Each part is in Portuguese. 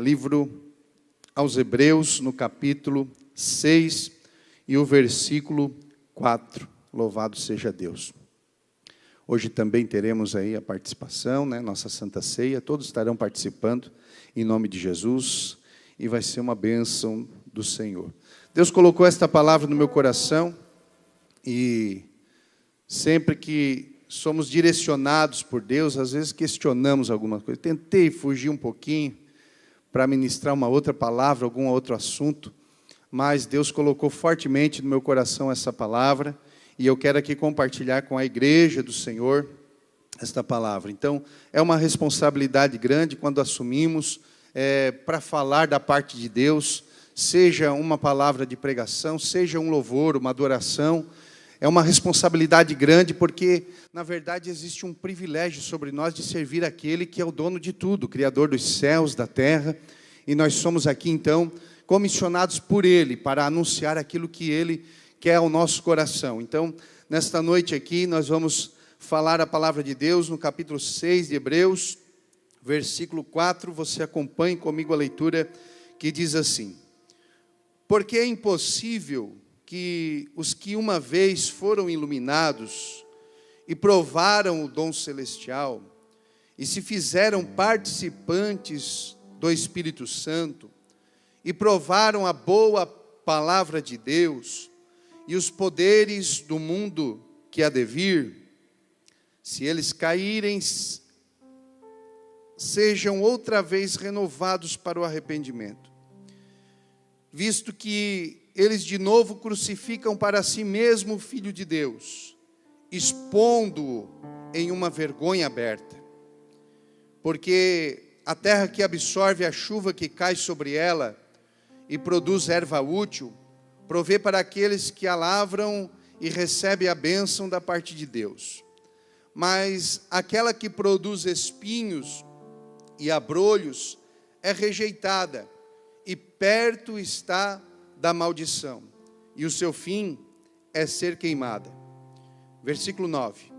Livro aos Hebreus, no capítulo 6 e o versículo 4. Louvado seja Deus. Hoje também teremos aí a participação, nossa Santa Ceia, todos estarão participando em nome de Jesus e vai ser uma bênção do Senhor. Deus colocou esta palavra no meu coração e sempre que somos direcionados por Deus, às vezes questionamos alguma coisa. Tentei fugir um pouquinho para ministrar uma outra palavra, algum outro assunto, mas Deus colocou fortemente no meu coração essa palavra e eu quero aqui compartilhar com a igreja do Senhor esta palavra. Então, é uma responsabilidade grande quando assumimos para falar da parte de Deus, seja uma palavra de pregação, seja um louvor, uma adoração. É uma responsabilidade grande porque, na verdade, existe um privilégio sobre nós de servir aquele que é o dono de tudo, o Criador dos céus, da terra. E nós somos aqui, então, comissionados por Ele para anunciar aquilo que Ele quer ao nosso coração. Então, nesta noite aqui, nós vamos falar a palavra de Deus no capítulo 6 de Hebreus, versículo 4. Você acompanhe comigo a leitura que diz assim: porque é impossível que os que uma vez foram iluminados e provaram o dom celestial e se fizeram participantes do Espírito Santo e provaram a boa palavra de Deus e os poderes do mundo que há de vir, se eles caírem, sejam outra vez renovados para o arrependimento, visto que eles de novo crucificam para si mesmo o Filho de Deus, expondo-o em uma vergonha aberta. Porque a terra que absorve a chuva que cai sobre ela e produz erva útil, provê para aqueles que a lavram e recebe a bênção da parte de Deus. Mas aquela que produz espinhos e abrolhos é rejeitada, e perto está da maldição, e o seu fim é ser queimada. Versículo 9.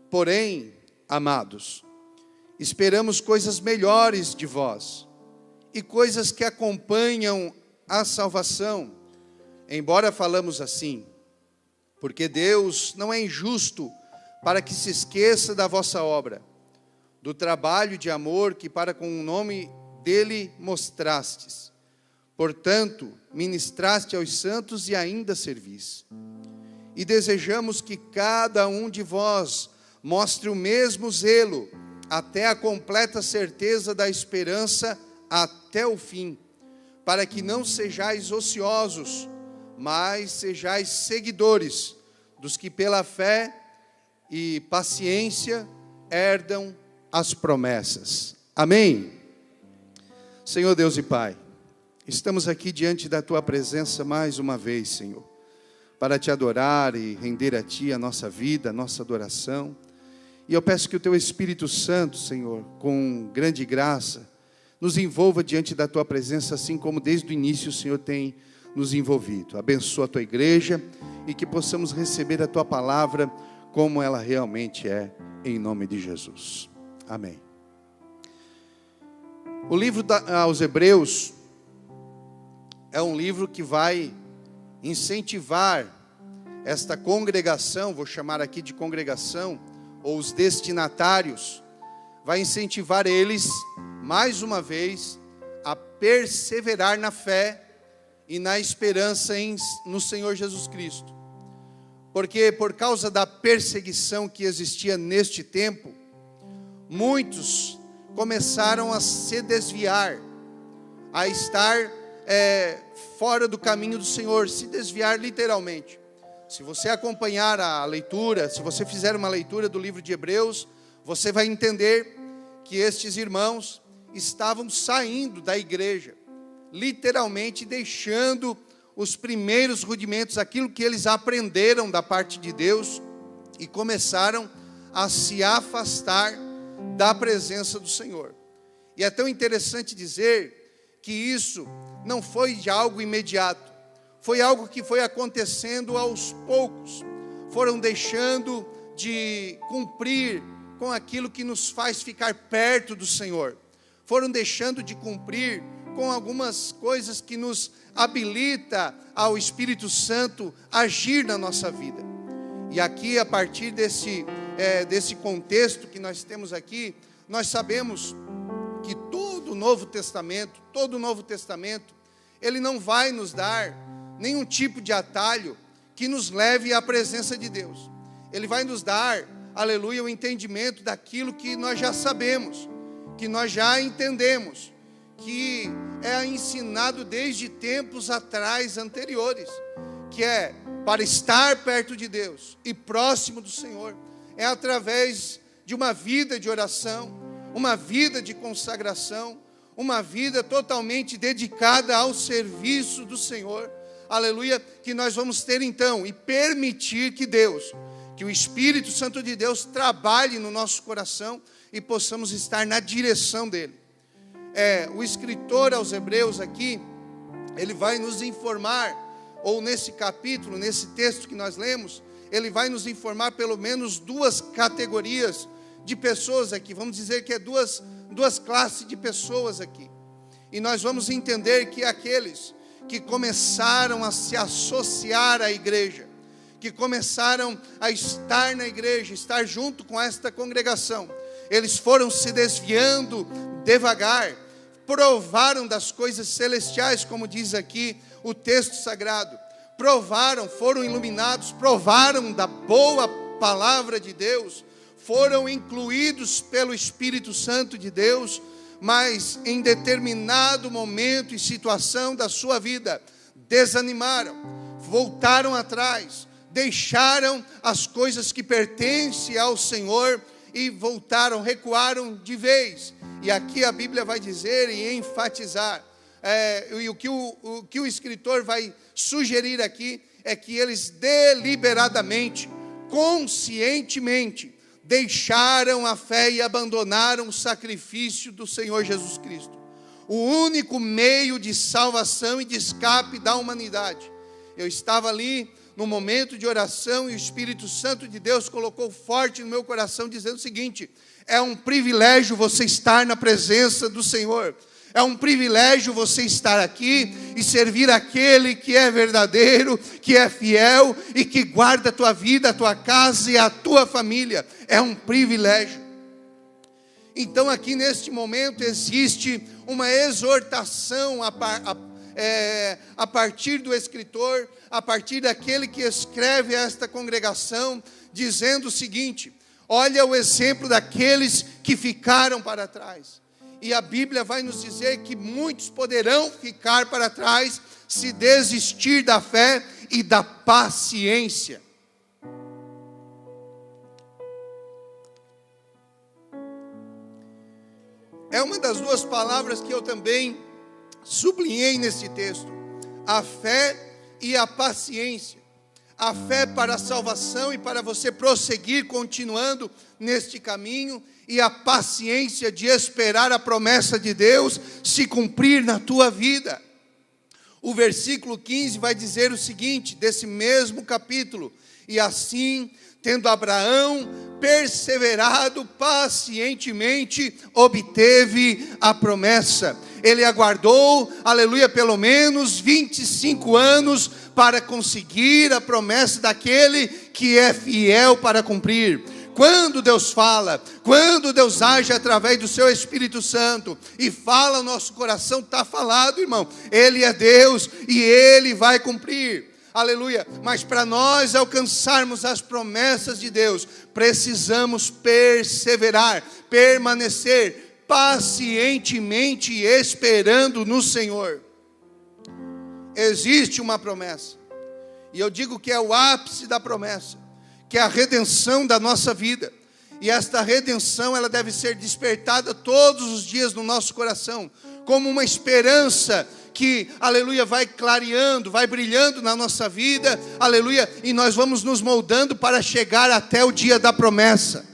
Porém, amados, esperamos coisas melhores de vós, e coisas que acompanham a salvação, embora falamos assim, porque Deus não é injusto para que se esqueça da vossa obra, do trabalho de amor que para com o nome dele mostrastes. Portanto, ministraste aos santos e ainda servis. E desejamos que cada um de vós mostre o mesmo zelo, até a completa certeza da esperança até o fim, para que não sejais ociosos, mas sejais seguidores dos que pela fé e paciência herdam as promessas. Amém? Senhor Deus e Pai, estamos aqui diante da Tua presença mais uma vez, Senhor, para Te adorar e render a Ti a nossa vida, a nossa adoração. E eu peço que o Teu Espírito Santo, Senhor, com grande graça, nos envolva diante da Tua presença, assim como desde o início o Senhor tem nos envolvido. Abençoa a Tua igreja e que possamos receber a Tua palavra como ela realmente é, em nome de Jesus. Amém. O livro aos Hebreus é um livro que vai incentivar esta congregação, vou chamar aqui de congregação, ou os destinatários, vai incentivar eles, mais uma vez, a perseverar na fé e na esperança no Senhor Jesus Cristo. Porque por causa da perseguição que existia neste tempo, muitos começaram a se desviar, a estar fora do caminho do Senhor, se desviar literalmente. Se você acompanhar a leitura, se você fizer uma leitura do livro de Hebreus, você vai entender que estes irmãos estavam saindo da igreja, literalmente deixando os primeiros rudimentos, aquilo que eles aprenderam da parte de Deus, e começaram a se afastar da presença do Senhor. E é tão interessante dizer que isso não foi de algo imediato, foi algo que foi acontecendo aos poucos. Foram deixando de cumprir com aquilo que nos faz ficar perto do Senhor, foram deixando de cumprir com algumas coisas que nos habilita ao Espírito Santo agir na nossa vida. E aqui, a partir desse contexto que nós temos aqui, nós sabemos que todo o Novo Testamento, ele não vai nos dar nenhum tipo de atalho que nos leve à presença de Deus. Ele vai nos dar, aleluia, o entendimento daquilo que nós já sabemos, que nós já entendemos, que é ensinado desde tempos atrás, anteriores, que é para estar perto de Deus e próximo do Senhor, é através de uma vida de oração, uma vida de consagração, uma vida totalmente dedicada ao serviço do Senhor, aleluia, que nós vamos ter então, e permitir que Deus, que o Espírito Santo de Deus trabalhe no nosso coração e possamos estar na direção dele. O escritor aos Hebreus aqui, ele vai nos informar, ou nesse capítulo, nesse texto que nós lemos, ele vai nos informar pelo menos duas categorias de pessoas aqui, vamos dizer que é duas classes de pessoas aqui, e nós vamos entender que aqueles que começaram a se associar à igreja, que começaram a estar na igreja, estar junto com esta congregação, eles foram se desviando devagar, provaram das coisas celestiais, como diz aqui o texto sagrado, provaram, foram iluminados, provaram da boa palavra de Deus, foram incluídos pelo Espírito Santo de Deus, mas em determinado momento e situação da sua vida, desanimaram, voltaram atrás, deixaram as coisas que pertencem ao Senhor e voltaram, recuaram de vez. E aqui a Bíblia vai dizer e enfatizar, e o que o escritor vai sugerir aqui, é que eles deliberadamente, conscientemente, deixaram a fé e abandonaram o sacrifício do Senhor Jesus Cristo, o único meio de salvação e de escape da humanidade. Eu estava ali no momento de oração e o Espírito Santo de Deus colocou forte no meu coração, dizendo o seguinte: é um privilégio você estar na presença do Senhor, é um privilégio você estar aqui e servir aquele que é verdadeiro, que é fiel e que guarda a tua vida, a tua casa e a tua família. É um privilégio. Então aqui neste momento existe uma exortação a partir do escritor, a partir daquele que escreve esta congregação, dizendo o seguinte: olha o exemplo daqueles que ficaram para trás. E a Bíblia vai nos dizer que muitos poderão ficar para trás se desistir da fé e da paciência. É uma das duas palavras que eu também sublinhei nesse texto: a fé e a paciência. A fé para a salvação e para você prosseguir continuando neste caminho, e a paciência de esperar a promessa de Deus se cumprir na tua vida. O versículo 15 vai dizer o seguinte, desse mesmo capítulo: e assim, tendo Abraão perseverado pacientemente, obteve a promessa. Ele aguardou, aleluia, pelo menos 25 anos para conseguir a promessa daquele que é fiel para cumprir. Quando Deus fala, quando Deus age através do seu Espírito Santo e fala ao nosso coração, está falado, irmão. Ele é Deus e Ele vai cumprir. Aleluia. Mas para nós alcançarmos as promessas de Deus, precisamos perseverar, permanecer pacientemente esperando no Senhor. Existe uma promessa, e eu digo que é o ápice da promessa, que é a redenção da nossa vida. E esta redenção, ela deve ser despertada todos os dias no nosso coração, como uma esperança que, aleluia, vai clareando, vai brilhando na nossa vida, aleluia, e nós vamos nos moldando para chegar até o dia da promessa.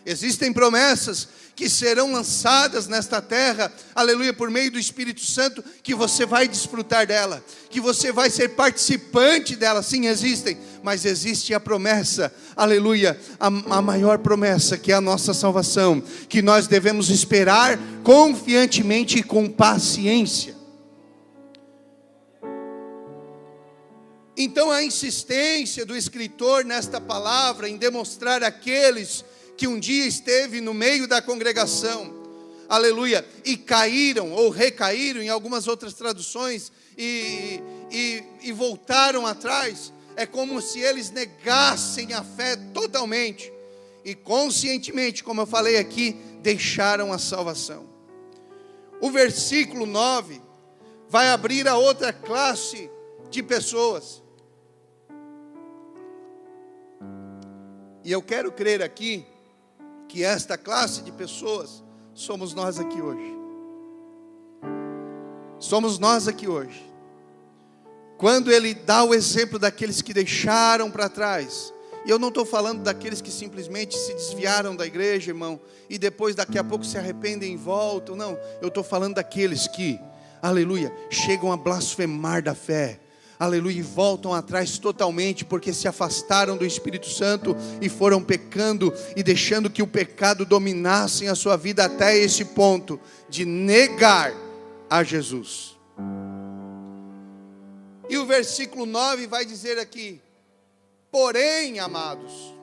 Existem promessas que serão lançadas nesta terra, aleluia, por meio do Espírito Santo, que você vai desfrutar dela, que você vai ser participante dela. Sim, existem, mas existe a promessa, aleluia, a maior promessa, que é a nossa salvação, que nós devemos esperar confiantemente e com paciência. Então a insistência do escritor nesta palavra em demonstrar aqueles que um dia esteve no meio da congregação, aleluia, e caíram ou recaíram em algumas outras traduções e voltaram atrás, é como se eles negassem a fé totalmente e conscientemente, como eu falei aqui, deixaram a salvação. O versículo 9 vai abrir a outra classe de pessoas. E eu quero crer aqui que esta classe de pessoas somos nós aqui hoje. Somos nós aqui hoje. Quando ele dá o exemplo daqueles que deixaram para trás, e eu não estou falando daqueles que simplesmente se desviaram da igreja, irmão, e depois daqui a pouco se arrependem e voltam, não, eu estou falando daqueles que, aleluia, chegam a blasfemar da fé, aleluia, e voltam atrás totalmente, porque se afastaram do Espírito Santo e foram pecando e deixando que o pecado dominasse a sua vida até esse ponto de negar a Jesus. E o versículo 9 vai dizer aqui: porém, amados,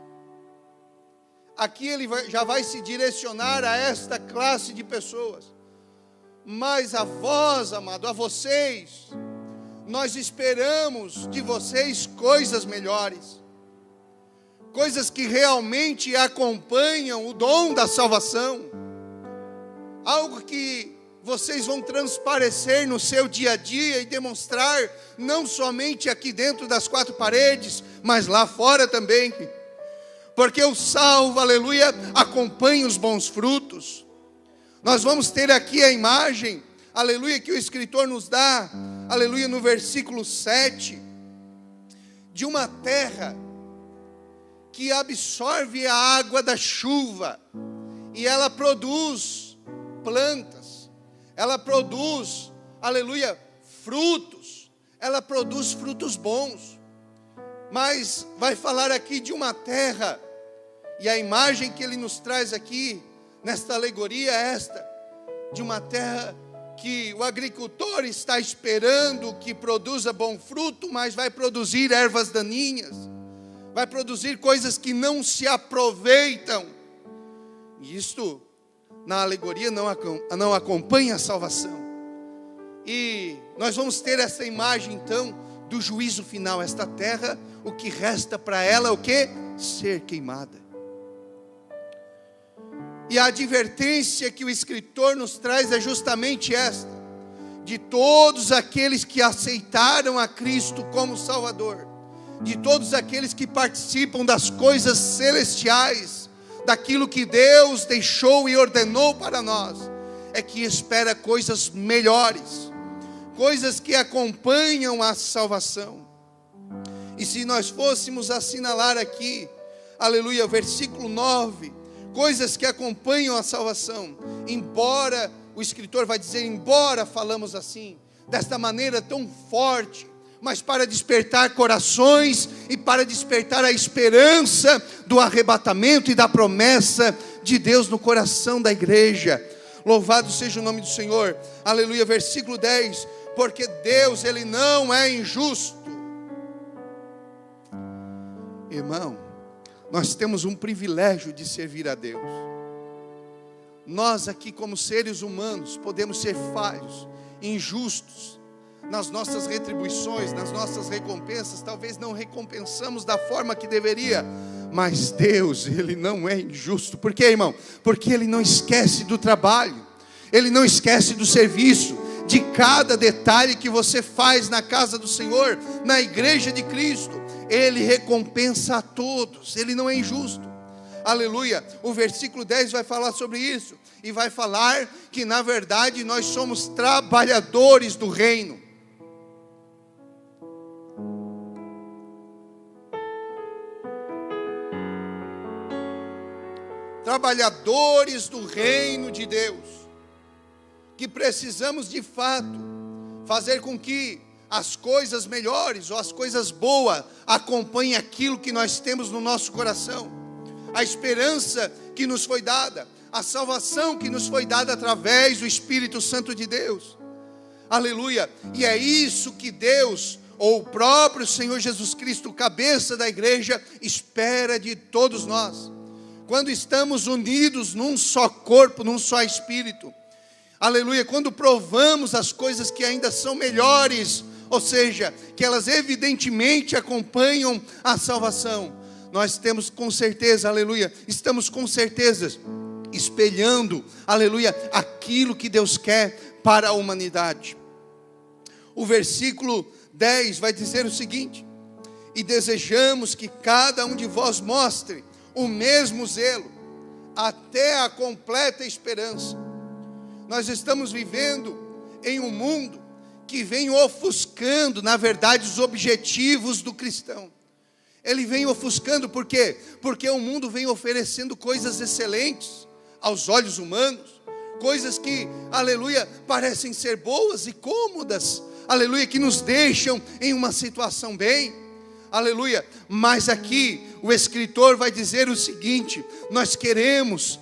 aqui ele já vai se direcionar a esta classe de pessoas, mas a vós, amado, a vocês, nós esperamos de vocês coisas melhores, coisas que realmente acompanham o dom da salvação, algo que vocês vão transparecer no seu dia a dia e demonstrar, não somente aqui dentro das quatro paredes, mas lá fora também, porque o salvo, aleluia, acompanha os bons frutos. Nós vamos ter aqui a imagem, aleluia, que o escritor nos dá, aleluia, no versículo 7, de uma terra que absorve a água da chuva, e ela produz plantas, ela produz, aleluia, frutos, ela produz frutos bons, mas vai falar aqui de uma terra, e a imagem que ele nos traz aqui, nesta alegoria é esta, de uma terra que o agricultor está esperando que produza bom fruto, mas vai produzir ervas daninhas, vai produzir coisas que não se aproveitam, e isto na alegoria não acompanha a salvação. E nós vamos ter essa imagem então do juízo final. Esta terra, o que resta para ela é o que? Ser queimada. E a advertência que o escritor nos traz é justamente esta: de todos aqueles que aceitaram a Cristo como Salvador, de todos aqueles que participam das coisas celestiais, daquilo que Deus deixou e ordenou para nós, é que espera coisas melhores, coisas que acompanham a salvação. E se nós fôssemos assinalar aqui, aleluia, versículo 9, coisas que acompanham a salvação, embora, o escritor vai dizer, embora falamos assim, desta maneira tão forte, mas para despertar corações e para despertar a esperança do arrebatamento e da promessa de Deus no coração da igreja. Louvado seja o nome do Senhor, aleluia, versículo 10, porque Deus, Ele não é injusto. Irmão, nós temos um privilégio de servir a Deus. Nós aqui como seres humanos podemos ser falhos, injustos, nas nossas retribuições, nas nossas recompensas, talvez não recompensamos da forma que deveria, mas Deus, Ele não é injusto. Por quê, irmão? Porque Ele não esquece do trabalho, Ele não esquece do serviço, de cada detalhe que você faz na casa do Senhor, na igreja de Cristo. Ele recompensa a todos, Ele não é injusto. Aleluia, o versículo 10 vai falar sobre isso, e vai falar que na verdade nós somos trabalhadores do reino. trabalhadores do reino de Deus, que precisamos de fato fazer com que as coisas melhores ou as coisas boas acompanhem aquilo que nós temos no nosso coração, a esperança que nos foi dada, a salvação que nos foi dada através do Espírito Santo de Deus. Aleluia! E é isso que Deus, ou o próprio Senhor Jesus Cristo, cabeça da igreja, espera de todos nós. Quando estamos unidos num só corpo, num só espírito, aleluia, quando provamos as coisas que ainda são melhores, ou seja, que elas evidentemente acompanham a salvação, nós temos com certeza, aleluia, estamos com certeza espelhando, aleluia, aquilo que Deus quer para a humanidade. O versículo 10 vai dizer o seguinte: e desejamos que cada um de vós mostre o mesmo zelo, até a completa esperança. Nós estamos vivendo em um mundo que vem ofuscando, na verdade, os objetivos do cristão. Ele vem ofuscando, por quê? Porque o mundo vem oferecendo coisas excelentes aos olhos humanos, coisas que, aleluia, parecem ser boas e cômodas, aleluia, que nos deixam em uma situação bem, aleluia. Mas aqui o escritor vai dizer o seguinte: nós queremos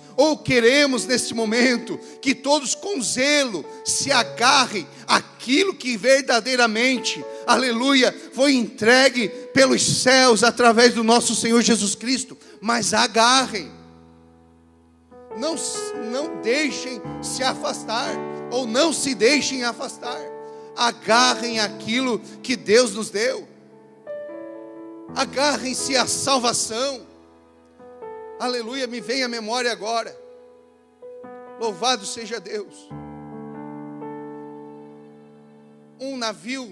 neste momento que todos com zelo se agarrem àquilo que verdadeiramente, aleluia, foi entregue pelos céus através do nosso Senhor Jesus Cristo. Mas agarrem, não deixem se afastar, ou não se deixem afastar. Agarrem aquilo que Deus nos deu, agarrem-se à salvação. Aleluia, me vem à memória agora, louvado seja Deus, um navio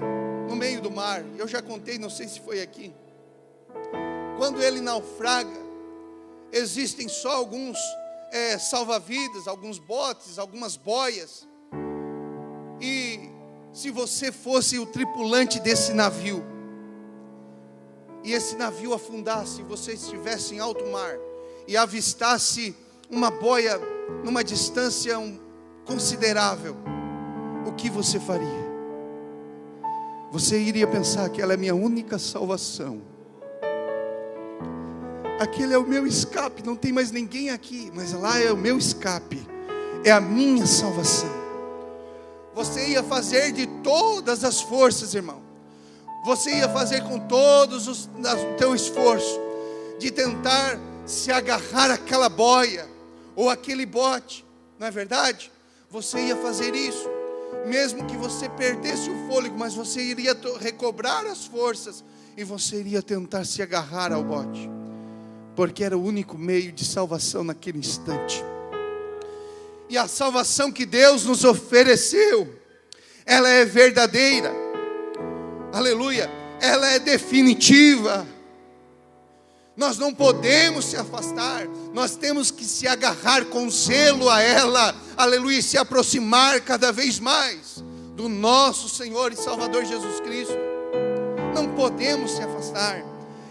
no meio do mar. Eu já contei, não sei se foi aqui. Quando ele naufraga, existem só alguns salva-vidas, alguns botes, algumas boias. E se você fosse o tripulante desse navio, e esse navio afundasse, e você estivesse em alto mar, e avistasse uma boia numa distância considerável, o que você faria? Você iria pensar que ela é minha única salvação, aquele é o meu escape, não tem mais ninguém aqui, mas lá é o meu escape, é a minha salvação. Você ia fazer de todas as forças, irmão, você ia fazer com todos o teu esforço, de tentar se agarrar àquela boia, ou aquele bote, não é verdade? Você ia fazer isso, mesmo que você perdesse o fôlego, mas você iria recobrar as forças, e você iria tentar se agarrar ao bote, porque era o único meio de salvação naquele instante. E a salvação que Deus nos ofereceu, ela é verdadeira, aleluia, ela é definitiva. Nós não podemos se afastar, nós temos que se agarrar com zelo a ela, aleluia, e se aproximar cada vez mais do nosso Senhor e Salvador Jesus Cristo. Não podemos se afastar,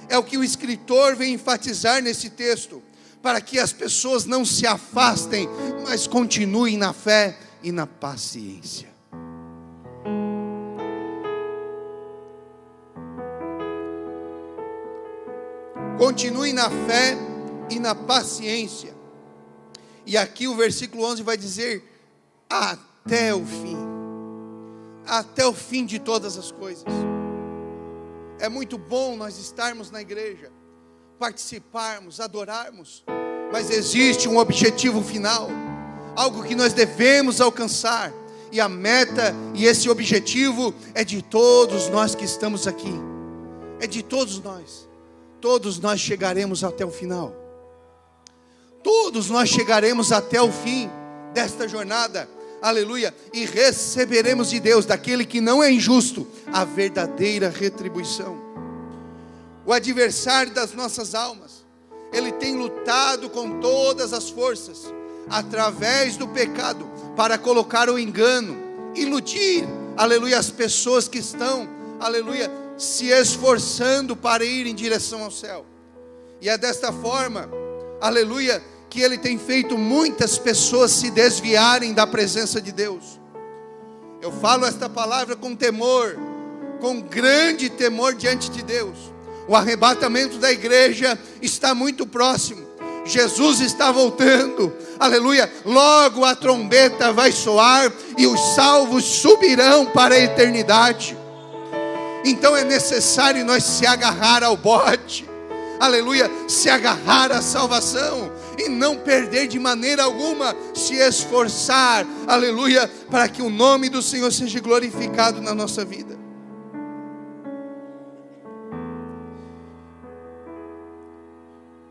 é o que o escritor vem enfatizar nesse texto, para que as pessoas não se afastem, mas continuem na fé e na paciência. Continue na fé e na paciência. E aqui o versículo 11 vai dizer: até o fim. Até o fim de todas as coisas. É muito bom nós estarmos na igreja, participarmos, adorarmos, mas existe um objetivo final, algo que nós devemos alcançar, e a meta e esse objetivo é de todos nós que estamos aqui, é de todos nós. Todos nós chegaremos até o final, todos nós chegaremos até o fim desta jornada, aleluia, e receberemos de Deus, daquele que não é injusto, a verdadeira retribuição. O adversário das nossas almas, ele tem lutado com todas as forças, através do pecado, para colocar o engano, iludir, aleluia, as pessoas que estão, aleluia, se esforçando para ir em direção ao céu. E é desta forma, aleluia, que ele tem feito muitas pessoas se desviarem da presença de Deus. Eu falo esta palavra com temor, com grande temor diante de Deus. O arrebatamento da igreja está muito próximo. Jesus está voltando, aleluia. Logo a trombeta vai soar e os salvos subirão para a eternidade. Então é necessário nós se agarrar ao bote, aleluia, se agarrar à salvação e não perder de maneira alguma, se esforçar, aleluia, para que o nome do Senhor seja glorificado na nossa vida.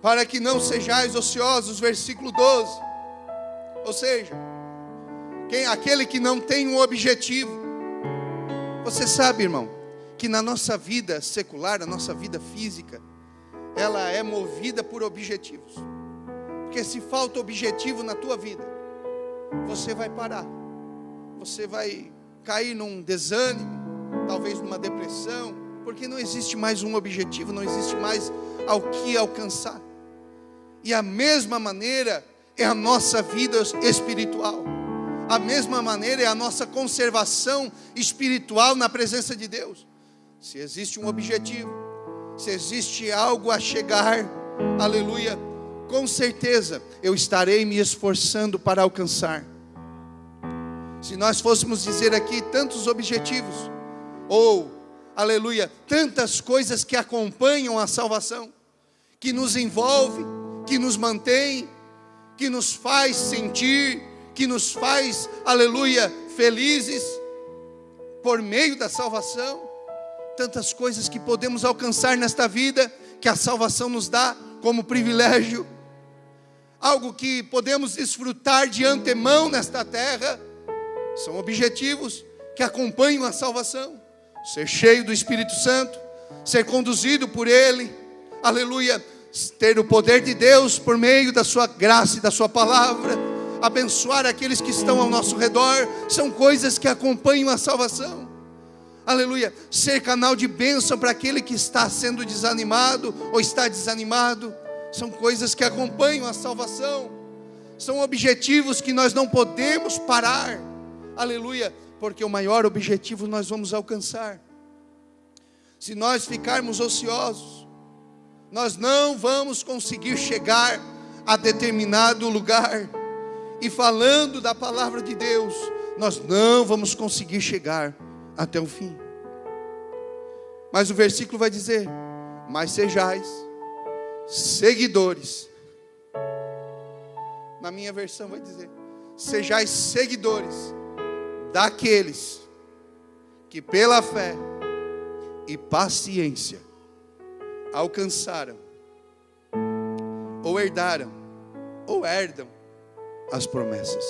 Para que não sejais ociosos, versículo 12. Ou seja, aquele que não tem um objetivo. Você sabe, irmão, que na nossa vida secular, na nossa vida física, ela é movida por objetivos. Porque se falta objetivo na tua vida, você vai parar. Você vai cair num desânimo, talvez numa depressão, porque não existe mais um objetivo, não existe mais ao que alcançar. E a mesma maneira é a nossa vida espiritual. A mesma maneira é a nossa conservação espiritual na presença de Deus. Se existe um objetivo, se existe algo a chegar, aleluia, com certeza eu estarei me esforçando para alcançar. Se nós fôssemos dizer aqui tantos objetivos, ou, aleluia, tantas coisas que acompanham a salvação, que nos envolve, que nos mantém, que nos faz sentir, que nos faz, aleluia, felizes, por meio da salvação, tantas coisas que podemos alcançar nesta vida, que a salvação nos dá como privilégio, algo que podemos desfrutar de antemão nesta terra, são objetivos que acompanham a salvação. Ser cheio do Espírito Santo, ser conduzido por Ele, aleluia, ter o poder de Deus por meio da sua graça e da sua palavra, abençoar aqueles que estão ao nosso redor, são coisas que acompanham a salvação. Aleluia, ser canal de bênção para aquele que está sendo desanimado ou está desanimado, são coisas que acompanham a salvação, são objetivos que nós não podemos parar, aleluia, porque o maior objetivo nós vamos alcançar. Se nós ficarmos ociosos, nós não vamos conseguir chegar a determinado lugar, e falando da palavra de Deus, nós não vamos conseguir chegar até o fim. Mas o versículo vai dizer: mas sejais seguidores. Na minha versão vai dizer: sejais seguidores daqueles que pela fé e paciência alcançaram, ou herdaram, ou herdam as promessas.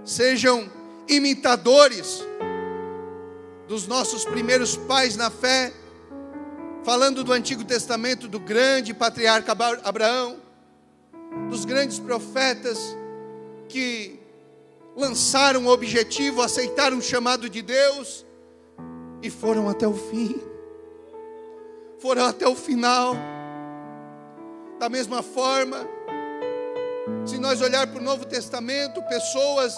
Sejam imitadores dos nossos primeiros pais na fé, falando do Antigo Testamento, do grande patriarca Abraão, dos grandes profetas que lançaram o objetivo, aceitaram o chamado de Deus e foram até o fim, foram até o final. Da mesma forma, se nós olhar para o Novo Testamento, pessoas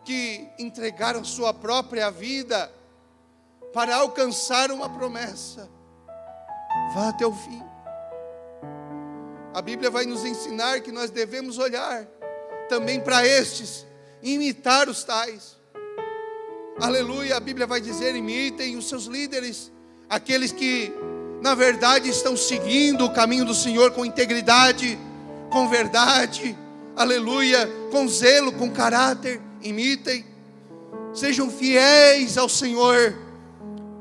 que entregaram sua própria vida para alcançar uma promessa, vá até o fim. A Bíblia vai nos ensinar que nós devemos olhar também para estes, imitar os tais. Aleluia, a Bíblia vai dizer: imitem os seus líderes, aqueles que na verdade estão seguindo o caminho do Senhor com integridade, com verdade, aleluia, com zelo, com caráter. Imitem, sejam fiéis ao Senhor,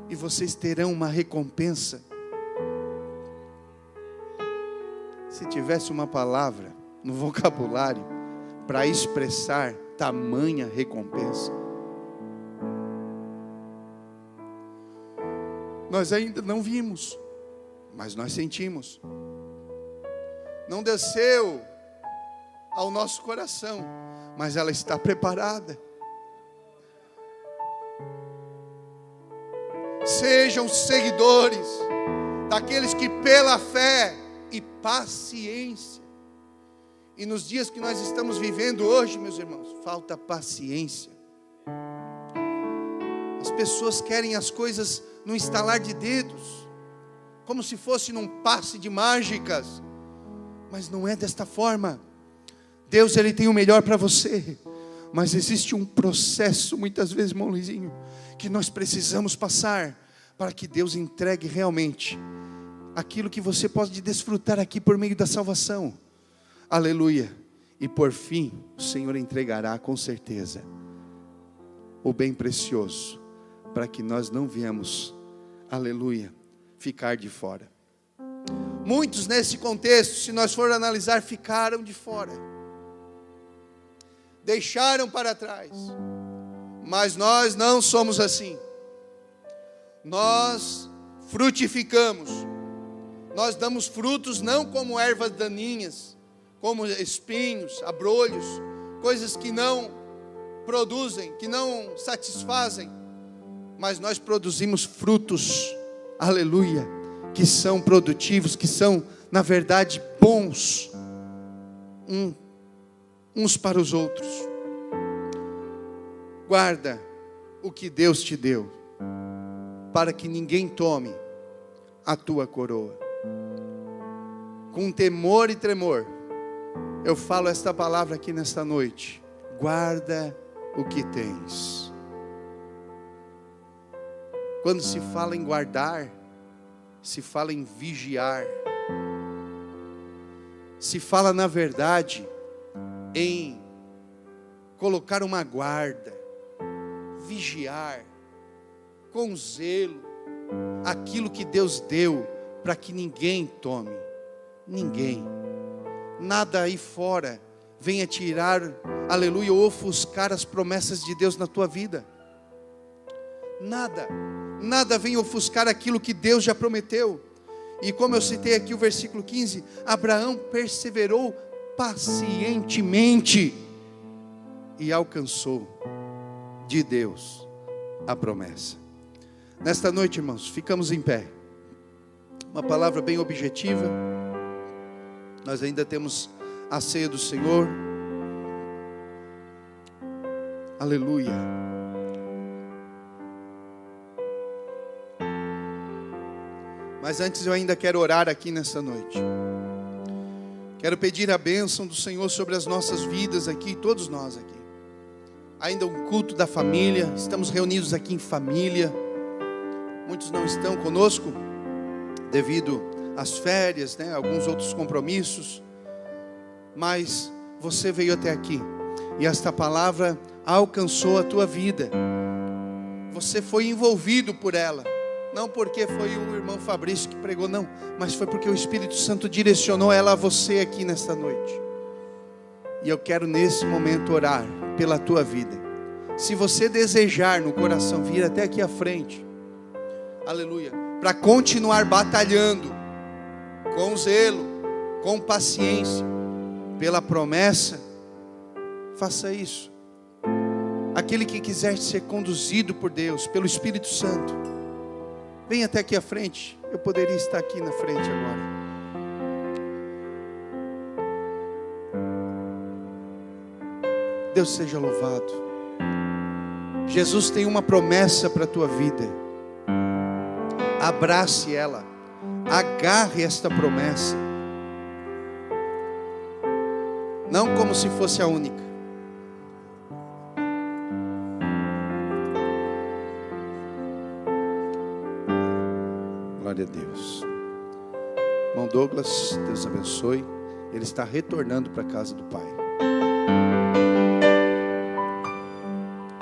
e vocês terão uma recompensa. Se tivesse uma palavra no vocabulário para expressar tamanha recompensa, nós ainda não vimos, mas nós sentimos. Não desceu ao nosso coração, mas ela está preparada. Sejam seguidores daqueles que pela fé e paciência. E nos dias que nós estamos vivendo hoje, meus irmãos, falta paciência. As pessoas querem as coisas no estalar de dedos, como se fosse num passe de mágicas. Mas não é desta forma. Deus, Ele tem o melhor para você. Mas existe um processo, muitas vezes, irmão Luizinho, que nós precisamos passar, para que Deus entregue realmente aquilo que você pode desfrutar aqui por meio da salvação. Aleluia. E por fim, o Senhor entregará com certeza o bem precioso, para que nós não viemos, aleluia, ficar de fora. Muitos nesse contexto, se nós for analisar, ficaram de fora, deixaram para trás. Mas nós não somos assim. Nós frutificamos, nós damos frutos não como ervas daninhas, como espinhos, abrolhos, coisas que não produzem, que não satisfazem, mas nós produzimos frutos, aleluia, que são produtivos, que são, na verdade, bons, uns para os outros. Guarda o que Deus te deu, para que ninguém tome a tua coroa. Com temor e tremor, eu falo esta palavra aqui nesta noite: guarda o que tens. Quando se fala em guardar, se fala em vigiar, se fala, na verdade, em colocar uma guarda, vigiar com zelo aquilo que Deus deu, para que ninguém tome, ninguém, nada aí fora venha tirar, aleluia, ou ofuscar as promessas de Deus na tua vida. Nada vem ofuscar aquilo que Deus já prometeu. E como eu citei aqui o versículo 15, Abraão perseverou pacientemente e alcançou de Deus a promessa. Nesta noite, irmãos, ficamos em pé. Uma palavra bem objetiva. Nós ainda temos a ceia do Senhor. Aleluia. Mas antes eu ainda quero orar aqui nessa noite. Quero pedir a bênção do Senhor sobre as nossas vidas aqui, todos nós aqui. Ainda um culto da família, estamos reunidos aqui em família. Muitos não estão conosco devido às férias, alguns outros compromissos. Mas você veio até aqui e esta palavra alcançou a tua vida. Você foi envolvido por ela. Não porque foi o irmão Fabrício que pregou, não, mas foi porque o Espírito Santo direcionou ela a você aqui nesta noite. E eu quero nesse momento orar pela tua vida. Se você desejar no coração vir até aqui à frente, aleluia, para continuar batalhando com zelo, com paciência, pela promessa, faça isso. Aquele que quiser ser conduzido por Deus, pelo Espírito Santo, vem até aqui à frente. Eu poderia estar aqui na frente agora. Deus seja louvado. Jesus tem uma promessa para a tua vida. Abrace ela. Agarre esta promessa. Não como se fosse a única. Glória a Deus. Irmão Douglas, Deus abençoe. Ele está retornando para a casa do Pai.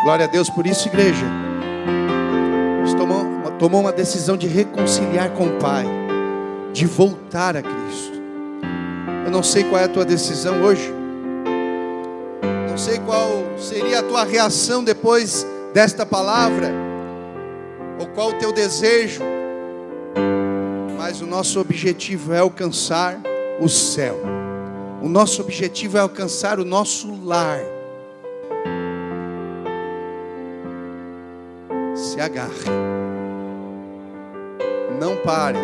Glória a Deus por isso, igreja. Deus tomou uma decisão de reconciliar com o Pai, de voltar a Cristo. Eu não sei qual é a tua decisão hoje. Não sei qual seria a tua reação depois desta palavra, ou qual o teu desejo. Mas o nosso objetivo é alcançar o céu. O nosso objetivo é alcançar o nosso lar. Se agarre. Não pare.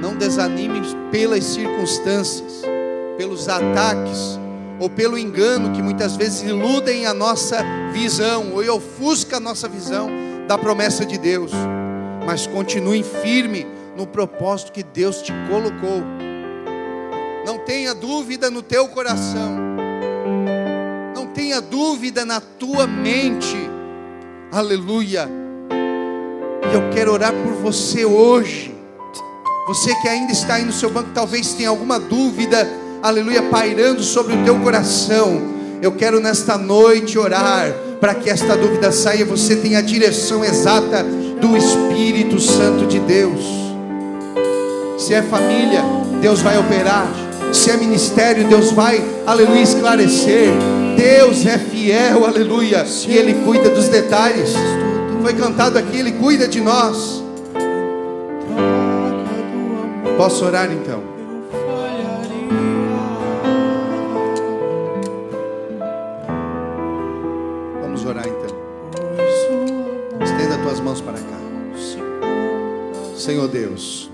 Não desanime pelas circunstâncias. pelos ataques ou pelo engano que muitas vezes iludem a nossa visão ou ofusca a nossa visão da promessa de Deus. Mas continue firme no propósito que Deus te colocou. Não tenha dúvida no teu coração, não tenha dúvida na tua mente. Aleluia. E eu quero orar por você hoje. Você que ainda está aí no seu banco, talvez tenha alguma dúvida, aleluia, pairando sobre o teu coração. Eu quero nesta noite orar para que esta dúvida saia e você tenha a direção exata do Espírito Santo de Deus. Se é família, Deus vai operar. Se é ministério, Deus vai, aleluia, esclarecer. Deus é fiel, aleluia, e Ele cuida dos detalhes. Foi cantado aqui, Ele cuida de nós. Posso orar então? Vamos orar então. Estenda tuas mãos para cá. Senhor Deus,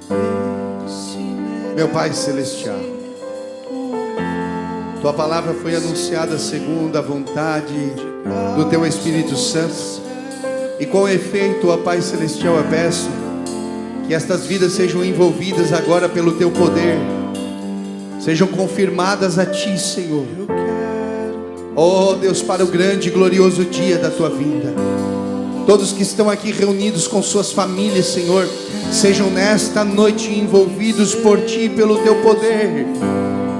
meu Pai Celestial, Tua palavra foi anunciada segundo a vontade do Teu Espírito Santo. E com efeito, ó Pai Celestial, eu peço que estas vidas sejam envolvidas agora pelo Teu poder, sejam confirmadas a Ti, Senhor. Oh Deus, para o grande e glorioso dia da Tua vinda. Todos que estão aqui reunidos com suas famílias, Senhor, sejam nesta noite envolvidos por Ti, pelo Teu poder.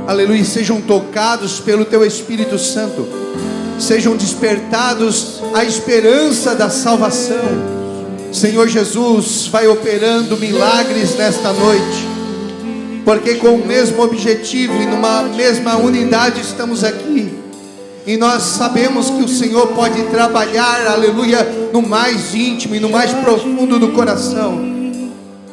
Aleluia, sejam tocados pelo Teu Espírito Santo. Sejam despertados à esperança da salvação. Senhor Jesus, vai operando milagres nesta noite, porque com o mesmo objetivo e numa mesma unidade estamos aqui. E nós sabemos que o Senhor pode trabalhar, aleluia, no mais íntimo e no mais profundo do coração.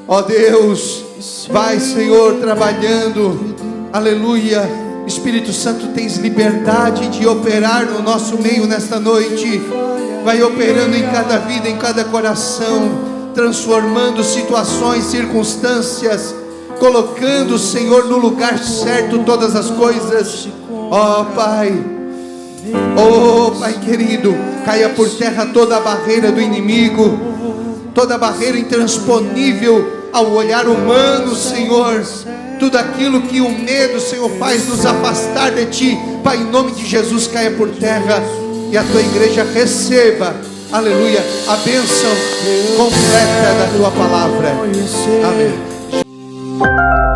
Ó Deus, vai, Senhor, trabalhando, aleluia. Espírito Santo, tens liberdade de operar no nosso meio nesta noite. Vai operando em cada vida, em cada coração, transformando situações, circunstâncias, colocando, Senhor, no lugar certo todas as coisas. Ó Pai, oh Pai querido, caia por terra toda a barreira do inimigo, toda a barreira intransponível ao olhar humano, Senhor. Tudo aquilo que o medo, Senhor, faz nos afastar de Ti, Pai, em nome de Jesus, caia por terra. E a Tua igreja receba, aleluia, a bênção completa da Tua palavra. Amém.